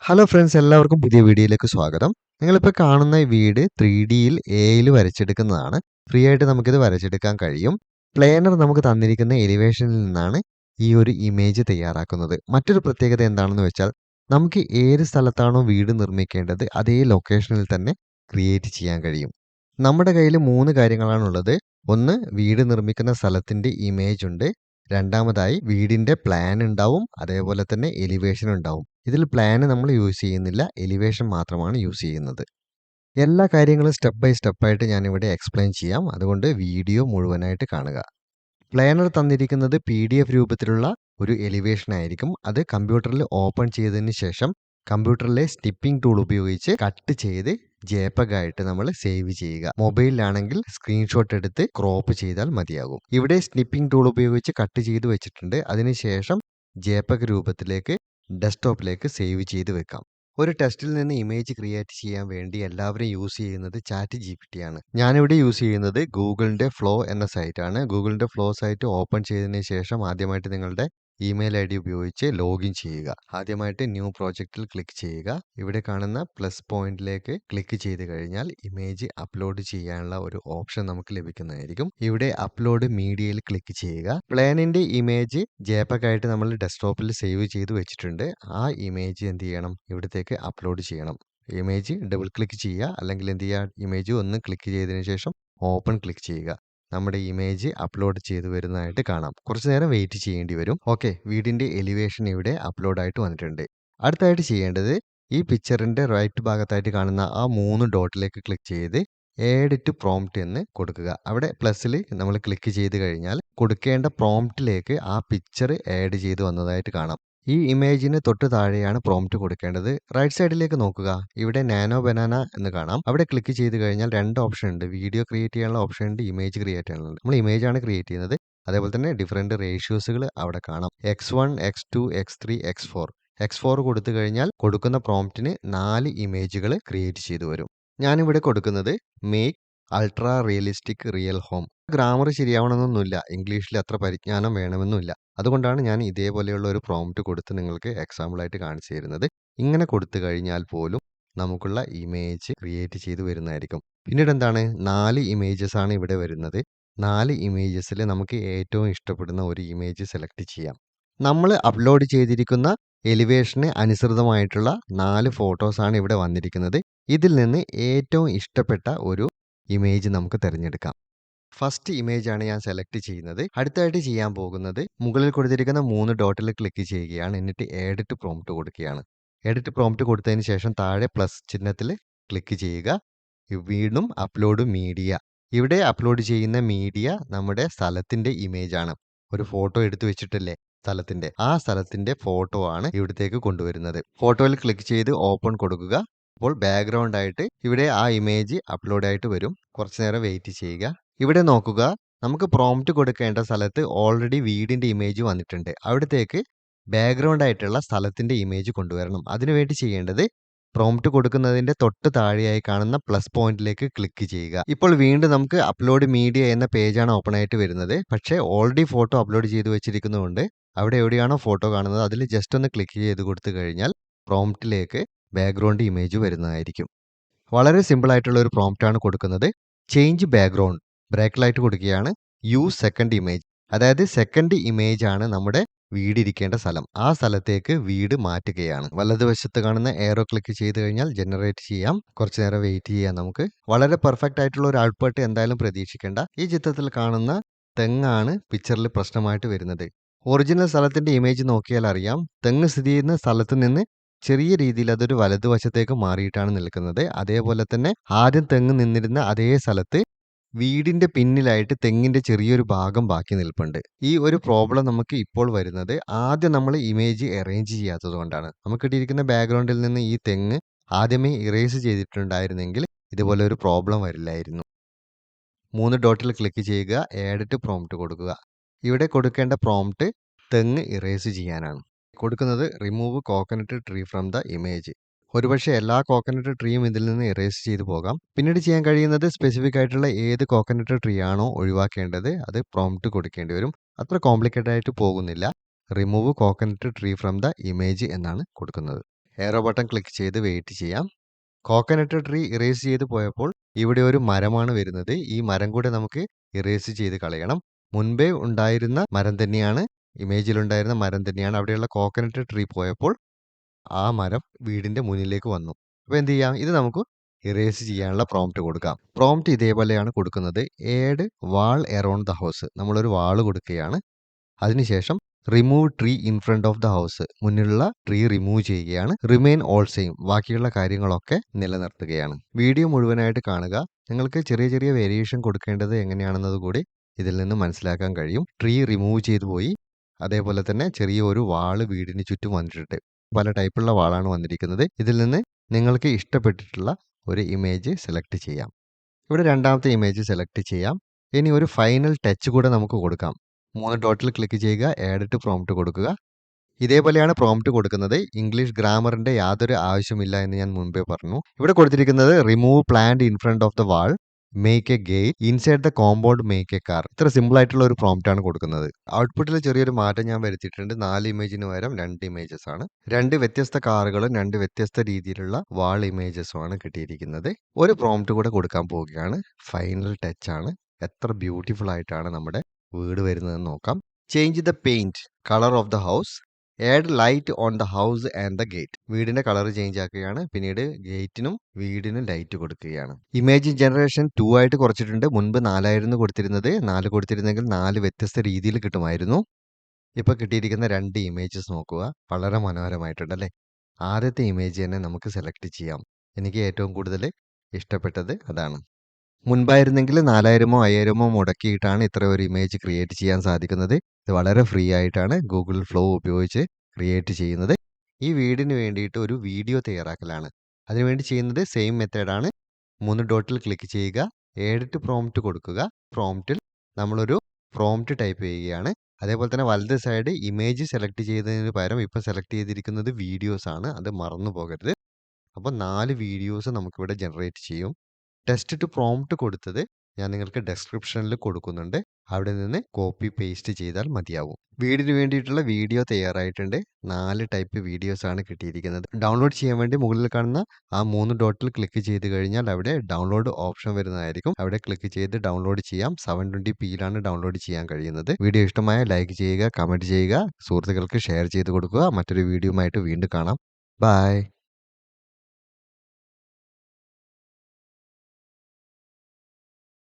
Hello friends, എല്ലാവർക്കും പുതിയ വീഡിയോയിലേക്ക് സ്വാഗതം. നിങ്ങളിപ്പോൾ കാണുന്ന ഈ വീട് 3Dയിൽ എയിൽ വരച്ചെടുക്കുന്നതാണ്. ഫ്രീ ആയിട്ട് നമുക്കിത് വരച്ചെടുക്കാൻ കഴിയും. പ്ലാനർ നമുക്ക് തന്നിരിക്കുന്ന എലിവേഷനിൽ നിന്നാണ് ഈ ഒരു ഇമേജ് തയ്യാറാക്കുന്നത്. മറ്റൊരു പ്രത്യേകത എന്താണെന്ന് വെച്ചാൽ നമുക്ക് ഏത് സ്ഥലത്താണോ വീട് നിർമ്മിക്കേണ്ടത് അതേ ലൊക്കേഷനിൽ തന്നെ ക്രിയേറ്റ് ചെയ്യാൻ കഴിയും. നമ്മുടെ കയ്യിൽ 3 കാര്യങ്ങളാണുള്ളത്. ഒന്ന്, വീട് നിർമ്മിക്കുന്ന സ്ഥലത്തിൻ്റെ ഇമേജ് ഉണ്ട്. രണ്ടാമതായി വീടിൻ്റെ പ്ലാൻ ഉണ്ടാവും. അതേപോലെ തന്നെ എലിവേഷൻ ഉണ്ടാവും. ഇതിൽ പ്ലാന് നമ്മൾ യൂസ് ചെയ്യുന്നില്ല. എലിവേഷൻ മാത്രമാണ് യൂസ് ചെയ്യുന്നത്. എല്ലാ കാര്യങ്ങളും സ്റ്റെപ്പ് ബൈ സ്റ്റെപ്പായിട്ട് ഞാനിവിടെ എക്സ്പ്ലെയിൻ ചെയ്യാം. അതുകൊണ്ട് വീഡിയോ മുഴുവനായിട്ട് കാണുക. പ്ലാനർ തന്നിരിക്കുന്നത് PDF രൂപത്തിലുള്ള ഒരു എലിവേഷൻ ആയിരിക്കും. അത് കമ്പ്യൂട്ടറിൽ ഓപ്പൺ ചെയ്തതിന് ശേഷം കമ്പ്യൂട്ടറിലെ സ്നിപ്പിംഗ് ടൂൾ ഉപയോഗിച്ച് കട്ട് ചെയ്ത് JPEG ആയിട്ട് നമ്മൾ സേവ് ചെയ്യുക. മൊബൈലിലാണെങ്കിൽ സ്ക്രീൻഷോട്ട് എടുത്ത് ക്രോപ്പ് ചെയ്താൽ മതിയാകും. ഇവിടെ സ്നിപ്പിംഗ് ടൂൾ ഉപയോഗിച്ച് കട്ട് ചെയ്ത് വെച്ചിട്ടുണ്ട്. അതിനുശേഷം JPEG രൂപത്തിലേക്ക് ഡെസ്ക്ടോപ്പിലേക്ക് സേവ് ചെയ്ത് വെക്കാം. ഒരു ടെസ്റ്റിൽ നിന്ന് ഇമേജ് ക്രിയേറ്റ് ചെയ്യാൻ വേണ്ടി എല്ലാവരും യൂസ് ചെയ്യുന്നത് ChatGPT ആണ്. ഞാനിവിടെ യൂസ് ചെയ്യുന്നത് ഗൂഗിളിൻ്റെ ഫ്ലോ എന്ന സൈറ്റാണ്. ഗൂഗിളിൻ്റെ ഫ്ലോ സൈറ്റ് ഓപ്പൺ ചെയ്തതിന് ശേഷം ആദ്യമായിട്ട് നിങ്ങളുടെ ഇമെയിൽ ID ഉപയോഗിച്ച് ലോഗിൻ ചെയ്യുക. ആദ്യമായിട്ട് ന്യൂ പ്രോജക്റ്റിൽ ക്ലിക്ക് ചെയ്യുക. ഇവിടെ കാണുന്ന പ്ലസ് പോയിന്റിലേക്ക് ക്ലിക്ക് ചെയ്ത് കഴിഞ്ഞാൽ ഇമേജ് അപ്ലോഡ് ചെയ്യാനുള്ള ഒരു ഓപ്ഷൻ നമുക്ക് ലഭിക്കുന്നതായിരിക്കും. ഇവിടെ അപ്ലോഡ് മീഡിയയിൽ ക്ലിക്ക് ചെയ്യുക. പ്ലാനിൻ്റെ ഇമേജ് JPEG ആയിട്ട് നമ്മൾ ഡെസ്ക്ടോപ്പിൽ സേവ് ചെയ്ത് വെച്ചിട്ടുണ്ട്. ആ ഇമേജ് എന്ത് ചെയ്യണം, ഇവിടത്തേക്ക് അപ്ലോഡ് ചെയ്യണം. ഇമേജ് ഡബിൾ ക്ലിക്ക് ചെയ്യുക, അല്ലെങ്കിൽ എന്ത് ചെയ്യുക, ഇമേജ് ഒന്ന് ക്ലിക്ക് ചെയ്തതിന് ശേഷം ഓപ്പൺ ക്ലിക്ക് ചെയ്യുക. നമ്മുടെ ഇമേജ് അപ്ലോഡ് ചെയ്ത് വരുന്നതായിട്ട് കാണാം. കുറച്ച് നേരം വെയിറ്റ് ചെയ്യേണ്ടി വരും. ഓക്കെ, വീടിൻ്റെ എലിവേഷൻ ഇവിടെ അപ്ലോഡ് ആയിട്ട് വന്നിട്ടുണ്ട്. അടുത്തായിട്ട് ചെയ്യേണ്ടത് ഈ പിക്ചറിൻ്റെ റൈറ്റ് ഭാഗത്തായിട്ട് കാണുന്ന ആ 3 ഡോട്ടിലേക്ക് ക്ലിക്ക് ചെയ്ത് ആഡ് ടു പ്രോംപ്റ്റ് എന്ന് കൊടുക്കുക. അവിടെ പ്ലസ്സിൽ നമ്മൾ ക്ലിക്ക് ചെയ്ത് കഴിഞ്ഞാൽ കൊടുക്കേണ്ട പ്രോംപ്റ്റിലേക്ക് ആ പിക്ചർ ആഡ് ചെയ്ത് വന്നതായിട്ട് കാണാം. ഈ ഇമേജിന് തൊട്ട് താഴെയാണ് പ്രോംപ്റ്റ് കൊടുക്കേണ്ടത്. റൈറ്റ് സൈഡിലേക്ക് നോക്കുക. ഇവിടെ നാനോ ബനാന എന്ന് കാണാം. അവിടെ ക്ലിക്ക് ചെയ്ത് കഴിഞ്ഞാൽ 2 ഓപ്ഷൻ ഉണ്ട്. വീഡിയോ ക്രിയേറ്റ് ചെയ്യാനുള്ള ഓപ്ഷൻ ഉണ്ട്, ഇമേജ് ക്രിയേറ്റ് ചെയ്യാനുള്ള. നമ്മൾ ഇമേജ് ആണ് ക്രിയേറ്റ് ചെയ്യുന്നത്. അതേപോലെ തന്നെ ഡിഫറെൻറ്റ് റേഷ്യോസുകൾ അവിടെ കാണാം. X1, X2, X3, X4. X4 കൊടുത്തു കഴിഞ്ഞാൽ കൊടുക്കുന്ന പ്രോംപ്റ്റിന് 4 ഇമേജുകൾ ക്രിയേറ്റ് ചെയ്തു വരും. ഞാനിവിടെ കൊടുക്കുന്നത് make ultra realistic real home. Grammar ശരിയാവണമെന്നൊന്നുമില്ല, ഇംഗ്ലീഷിൽ അത്ര പരിജ്ഞാനം വേണമെന്നില്ല. അതുകൊണ്ടാണ് ഞാൻ ഇതേപോലെയുള്ള ഒരു പ്രോംപ്റ്റ് കൊടുത്ത് നിങ്ങൾക്ക് എക്സാമ്പിളായിട്ട് കാണിച്ചു തരുന്നത്. ഇങ്ങനെ കൊടുത്തു കഴിഞ്ഞാൽ പോലും നമുക്കുള്ള ഇമേജ് ക്രിയേറ്റ് ചെയ്ത് വരുന്നതായിരിക്കും. പിന്നീട് എന്താണ്, 4 ഇമേജസ് ആണ് ഇവിടെ വരുന്നത്. 4 ഇമേജസിൽ നമുക്ക് ഏറ്റവും ഇഷ്ടപ്പെടുന്ന ഒരു ഇമേജ് സെലക്ട് ചെയ്യാം. നമ്മൾ അപ്ലോഡ് ചെയ്തിരിക്കുന്ന എലിവേഷന് അനുസൃതമായിട്ടുള്ള 4 ഫോട്ടോസാണ് ഇവിടെ വന്നിരിക്കുന്നത്. ഇതിൽ നിന്ന് ഏറ്റവും ഇഷ്ടപ്പെട്ട ഒരു ഇമേജ് നമുക്ക് തിരഞ്ഞെടുക്കാം. ഫസ്റ്റ് ഇമേജ് ആണ് ഞാൻ സെലക്ട് ചെയ്യുന്നത്. അടുത്തായിട്ട് ചെയ്യാൻ പോകുന്നത് മുകളിൽ കൊടുത്തിരിക്കുന്ന 3 ഡോട്ടിൽ ക്ലിക്ക് ചെയ്യുകയാണ്. എന്നിട്ട് എഡിറ്റ് പ്രോംപ്റ്റ് കൊടുക്കുകയാണ്. എഡിറ്റ് പ്രോംപ്റ്റ് കൊടുത്തതിന് ശേഷം താഴെ പ്ലസ് ചിഹ്നത്തിൽ ക്ലിക്ക് ചെയ്യുക. വീണ്ടും അപ്ലോഡ് മീഡിയ. ഇവിടെ അപ്ലോഡ് ചെയ്യുന്ന മീഡിയ നമ്മുടെ സ്ഥലത്തിൻ്റെ ഇമേജ് ആണ്. ഒരു ഫോട്ടോ എടുത്തു വെച്ചിട്ടില്ലേ സ്ഥലത്തിൻ്റെ, ആ സ്ഥലത്തിൻ്റെ ഫോട്ടോ ആണ് ഇവിടത്തേക്ക് കൊണ്ടുവരുന്നത്. ഫോട്ടോയിൽ ക്ലിക്ക് ചെയ്ത് ഓപ്പൺ കൊടുക്കുക. അപ്പോൾ ബാക്ക്ഗ്രൗണ്ട് ആയിട്ട് ഇവിടെ ആ ഇമേജ് അപ്ലോഡ് ആയിട്ട് വരും. കുറച്ച് നേരം വെയിറ്റ് ചെയ്യുക. ഇവിടെ നോക്കുക, നമുക്ക് പ്രോംപ്റ്റ് കൊടുക്കേണ്ട സ്ഥലത്ത് ഓൾറെഡി വീടിൻ്റെ ഇമേജ് വന്നിട്ടുണ്ട്. അവിടത്തേക്ക് ബാക്ക്ഗ്രൗണ്ട് ആയിട്ടുള്ള സ്ഥലത്തിൻ്റെ ഇമേജ് കൊണ്ടുവരണം. അതിനുവേണ്ടി ചെയ്യേണ്ടത് പ്രോംപ്റ്റ് കൊടുക്കുന്നതിൻ്റെ തൊട്ട് താഴെയായി കാണുന്ന പ്ലസ് പോയിന്റിലേക്ക് ക്ലിക്ക് ചെയ്യുക. ഇപ്പോൾ വീണ്ടും നമുക്ക് അപ്ലോഡ് മീഡിയ എന്ന പേജാണ് ഓപ്പൺ ആയിട്ട് വരുന്നത്. പക്ഷേ ഓൾറെഡി ഫോട്ടോ അപ്ലോഡ് ചെയ്ത് വെച്ചിരിക്കുന്നതുകൊണ്ട് അവിടെ എവിടെയാണോ ഫോട്ടോ കാണുന്നത് അതിൽ ജസ്റ്റ് ഒന്ന് ക്ലിക്ക് ചെയ്ത് കൊടുത്തു കഴിഞ്ഞാൽ പ്രോംപ്റ്റിലേക്ക് ബാക്ക്ഗ്രൗണ്ട് ഇമേജ് വരുന്നതായിരിക്കും. വളരെ സിമ്പിൾ ആയിട്ടുള്ള ഒരു പ്രോംപ്റ്റ് ആണ് കൊടുക്കുന്നത്. ചേഞ്ച് ബാക്ക്ഗ്രൗണ്ട് ബ്രാക്കറ്റിലായിട്ട് കൊടുക്കുകയാണ്. യൂസ് സെക്കൻഡ് ഇമേജ്, അതായത് സെക്കൻഡ് ഇമേജ് ആണ് നമ്മുടെ വീട് ഇരിക്കേണ്ട സ്ഥലം. ആ സ്ഥലത്തേക്ക് വീട് മാറ്റുകയാണ്. വലതുവശത്ത് കാണുന്ന ഏറോ ക്ലിക്ക് ചെയ്ത് കഴിഞ്ഞാൽ ജനറേറ്റ് ചെയ്യാം. കുറച്ച് നേരം വെയിറ്റ് ചെയ്യാം. നമുക്ക് വളരെ പെർഫെക്റ്റ് ആയിട്ടുള്ള ഒരു ഔട്ട്പുട്ട് എന്തായാലും പ്രതീക്ഷിക്കേണ്ട. ഈ ചിത്രത്തിൽ കാണുന്ന തെങ്ങാണ് പിക്ചറിൽ പ്രശ്നമായിട്ട് വരുന്നത്. ഒറിജിനൽ സ്ഥലത്തിൻ്റെ ഇമേജ് നോക്കിയാൽ അറിയാം, തെങ്ങ് സ്ഥിതി ചെയ്യുന്ന സ്ഥലത്ത് നിന്ന് ചെറിയ രീതിയിൽ അതൊരു വലതുവശത്തേക്ക് മാറിയിട്ടാണ് നിൽക്കുന്നത്. അതേപോലെ തന്നെ ആദ്യം തെങ്ങ് നിന്നിരുന്ന അതേ സ്ഥലത്ത് വീടിൻ്റെ പിന്നിലായിട്ട് തെങ്ങിൻ്റെ ചെറിയൊരു ഭാഗം ബാക്കി നിൽപ്പുണ്ട്. ഈ ഒരു പ്രോബ്ലം നമുക്ക് ഇപ്പോൾ വരുന്നത് ആദ്യം നമ്മൾ ഇമേജ് അറേഞ്ച് ചെയ്യാത്തത് കൊണ്ടാണ്. നമുക്ക് കിട്ടിയിരിക്കുന്ന ബാക്ക്ഗ്രൗണ്ടിൽ നിന്ന് ഈ തെങ്ങ് ആദ്യമേ ഇറേസ് ചെയ്തിട്ടുണ്ടായിരുന്നെങ്കിൽ ഇതുപോലെ ഒരു പ്രോബ്ലം വരില്ലായിരുന്നു. 3 ഡോട്ടിൽ ക്ലിക്ക് ചെയ്യുക, എഡിറ്റ് പ്രോംപ്റ്റ് കൊടുക്കുക. ഇവിടെ കൊടുക്കേണ്ട പ്രോംപ്റ്റ് തെങ്ങ് ഇറേസ് ചെയ്യാനാണ്. കൊടുക്കുന്നത് remove coconut tree from the image. ഒരുപക്ഷെ എല്ലാ കോക്കനട്ട് ട്രീയും ഇതിൽ നിന്ന് ഇറേസ് ചെയ്ത് പോകാം. പിന്നീട് ചെയ്യാൻ കഴിയുന്നത് സ്പെസിഫിക് ആയിട്ടുള്ള ഏത് കോക്കനട്ട് ട്രീ ആണോ ഒഴിവാക്കേണ്ടത് അത് പ്രോംപ്റ്റ് കൊടുക്കേണ്ടി വരും. അത്ര കോംപ്ലിക്കേറ്റഡ് ആയിട്ട് പോകുന്നില്ല. Remove coconut tree from the image എന്നാണ് കൊടുക്കുന്നത്. ഏറോ ബട്ടൺ ക്ലിക്ക് ചെയ്ത് വെയിറ്റ് ചെയ്യാം. കോക്കനട്ട് ട്രീ ഇറേസ് ചെയ്ത് പോയപ്പോൾ ഇവിടെ ഒരു മരമാണ് വരുന്നത്. ഈ മരം കൂടെ നമുക്ക് ഇറേസ് ചെയ്ത് കളയണം. മുൻപേ ഉണ്ടായിരുന്ന മരം തന്നെയാണ്, ഇമേജിലുണ്ടായിരുന്ന മരം തന്നെയാണ്. അവിടെയുള്ള കോക്കനട്ട് ട്രീ പോയപ്പോൾ ആ മരം വീടിന്റെ മുന്നിലേക്ക് വന്നു. അപ്പോൾ എന്ത് ചെയ്യാം? ഇത് നമുക്ക് ഇറേസ് ചെയ്യാനുള്ള പ്രോംപ്റ്റ് കൊടുക്കാം. പ്രോംപ്റ്റ് ഇതേപോലെയാണ് കൊടുക്കുന്നത്. Add wall around the house. നമ്മളൊരു വാൾ കൊടുക്കുകയാണ്. അതിനുശേഷം remove tree in front of the house. മുന്നിലുള്ള ട്രീ റിമൂവ് ചെയ്യുകയാണ്. Remain all same. ബാക്കിയുള്ള കാര്യങ്ങളൊക്കെ നിലനിർത്തുകയാണ്. വീഡിയോ മുഴുവനായിട്ട് കാണുക. നിങ്ങൾക്ക് ചെറിയ ചെറിയ വേരിയേഷൻ കൊടുക്കേണ്ടത് എങ്ങനെയാണെന്നത് കൂടി ഇതിൽ നിന്ന് മനസ്സിലാക്കാൻ കഴിയും. ട്രീ റിമൂവ് ചെയ്തു പോയി. അതേപോലെ തന്നെ ചെറിയ ഒരു വാള് വീടിന് ചുറ്റും വന്നിട്ടുണ്ട്. പല ടൈപ്പുള്ള വാളാണ് വന്നിരിക്കുന്നത്. ഇതിൽ നിന്ന് നിങ്ങൾക്ക് ഇഷ്ടപ്പെട്ടിട്ടുള്ള ഒരു ഇമേജ് സെലക്ട് ചെയ്യാം. ഇവിടെ രണ്ടാമത്തെ ഇമേജ് സെലക്ട് ചെയ്യാം. ഇനി ഒരു ഫൈനൽ ടച്ച് കൂടെ നമുക്ക് കൊടുക്കാം. 3 ഡോട്ടിൽ ക്ലിക്ക് ചെയ്യുക. ആഡ് ടു പ്രോംപ്റ്റ് കൊടുക്കുക. ഇതേപോലെയാണ് പ്രോംപ്റ്റ് കൊടുക്കുന്നത്. ഇംഗ്ലീഷ് ഗ്രാമറിന്റെ യാതൊരു ആവശ്യമില്ല എന്ന് ഞാൻ മുൻപേ പറഞ്ഞു. ഇവിടെ കൊടുത്തിരിക്കുന്നത് remove plant in front of the wall, make a gate, inside the compound make a car. ഇത്ര സിമ്പിൾ ആയിട്ടുള്ള ഒരു പ്രോംപ്റ്റ് ആണ് കൊടുക്കുന്നത്. ഔട്ട്പുട്ടിൽ ചെറിയൊരു മാറ്റം ഞാൻ വരുത്തിയിട്ടുണ്ട്. 4 ഇമേജിന് പകരം 2 ഇമേജസ് ആണ്. 2 വ്യത്യസ്ത കാറുകളും 2 വ്യത്യസ്ത രീതിയിലുള്ള വാൾ ഇമേജസും ആണ് കിട്ടിയിരിക്കുന്നത്. ഒരു പ്രോംപ്റ്റ് കൂടെ കൊടുക്കാൻ പോവുകയാണ്. ഫൈനൽ ടച്ച് ആണ്. എത്ര ബ്യൂട്ടിഫുൾ ആയിട്ടാണ് നമ്മുടെ വീട് വരുന്നതെന്ന് നോക്കാം. Change the paint colour of the house, add light on the house and the gate. വീടിന്റെ കളർ ചേഞ്ച് ആക്കുകയാണ്. പിന്നീട് ഗേറ്റിനും വീടിനും ലൈറ്റ് കൊടുക്കുകയാണ്. ഇമേജ് ജനറേഷൻ 2 ആയിട്ട് കുറച്ചിട്ടുണ്ട്. മുൻപ് 4 ആയിരുന്നു കൊടുത്തിരുന്നത്. 4 കൊടുത്തിരുന്നെങ്കിൽ 4 വ്യത്യസ്ത രീതിയിൽ കിട്ടുമായിരുന്നു. ഇപ്പൊ കിട്ടിയിരിക്കുന്ന 2 ഇമേജസ് നോക്കുക. വളരെ മനോഹരമായിട്ടുണ്ട് അല്ലേ? ആദ്യത്തെ ഇമേജ് തന്നെ നമുക്ക് സെലക്ട് ചെയ്യാം. എനിക്ക് ഏറ്റവും കൂടുതൽ ഇഷ്ടപ്പെട്ടത് അതാണ്. മുൻപായിരുന്നെങ്കിൽ 4000മോ 5000മോ മുടക്കിയിട്ടാണ് ഇത്ര ഒരു ഇമേജ് ക്രിയേറ്റ് ചെയ്യാൻ സാധിക്കുന്നത്. ഇത് വളരെ ഫ്രീ ആയിട്ടാണ് ഗൂഗിൾ ഫ്ലോ ഉപയോഗിച്ച് ക്രിയേറ്റ് ചെയ്യുന്നത്. ഈ വീടിന് വേണ്ടിയിട്ട് ഒരു വീഡിയോ തയ്യാറാക്കലാണ്. അതിനുവേണ്ടി ചെയ്യുന്നത് സെയിം മെത്തേഡാണ്. 3 ഡോട്ടിൽ ക്ലിക്ക് ചെയ്യുക. എഡിറ്റ് പ്രോംപ്റ്റ് കൊടുക്കുക. പ്രോംപ്റ്റിൽ നമ്മളൊരു പ്രോംപ്റ്റ് ടൈപ്പ് ചെയ്യുകയാണ്. അതേപോലെ തന്നെ വലത് സൈഡ് ഇമേജ് സെലക്ട് ചെയ്തതിന് പകരം ഇപ്പോൾ സെലക്ട് ചെയ്തിരിക്കുന്നത് വീഡിയോസ് ആണ്. അത് മറന്നു പോകരുത്. അപ്പോൾ 4 വീഡിയോസ് നമുക്കിവിടെ ജനറേറ്റ് ചെയ്യും. ടെസ്റ്റ് ടു പ്രോംപ്റ്റ് കൊടുത്തത് ഞാൻ നിങ്ങൾക്ക് ഡിസ്ക്രിപ്ഷനിൽ കൊടുക്കുന്നുണ്ട്. അവിടെ നിന്ന് കോപ്പി പേസ്റ്റ് ചെയ്താൽ മതിയാവും. വീടിന് വേണ്ടിയിട്ടുള്ള വീഡിയോ തയ്യാറായിട്ടുണ്ട്. 4 ടൈപ്പ് വീഡിയോസ് ആണ് കിട്ടിയിരിക്കുന്നത്. ഡൗൺലോഡ് ചെയ്യാൻ വേണ്ടി മുകളിൽ കാണുന്ന ആ 3 ഡോട്ടിൽ ക്ലിക്ക് ചെയ്ത് കഴിഞ്ഞാൽ അവിടെ ഡൗൺലോഡ് ഓപ്ഷൻ വരുന്നതായിരിക്കും. അവിടെ ക്ലിക്ക് ചെയ്ത് ഡൗൺലോഡ് ചെയ്യാം. 720pയിലാണ് ഡൗൺലോഡ് ചെയ്യാൻ കഴിയുന്നത്. വീഡിയോ ഇഷ്ടമായ ലൈക്ക് ചെയ്യുക, കമൻറ്റ് ചെയ്യുക, സുഹൃത്തുക്കൾക്ക് ഷെയർ ചെയ്ത് കൊടുക്കുക. മറ്റൊരു വീഡിയോയുമായിട്ട് വീണ്ടും കാണാം. ബൈ.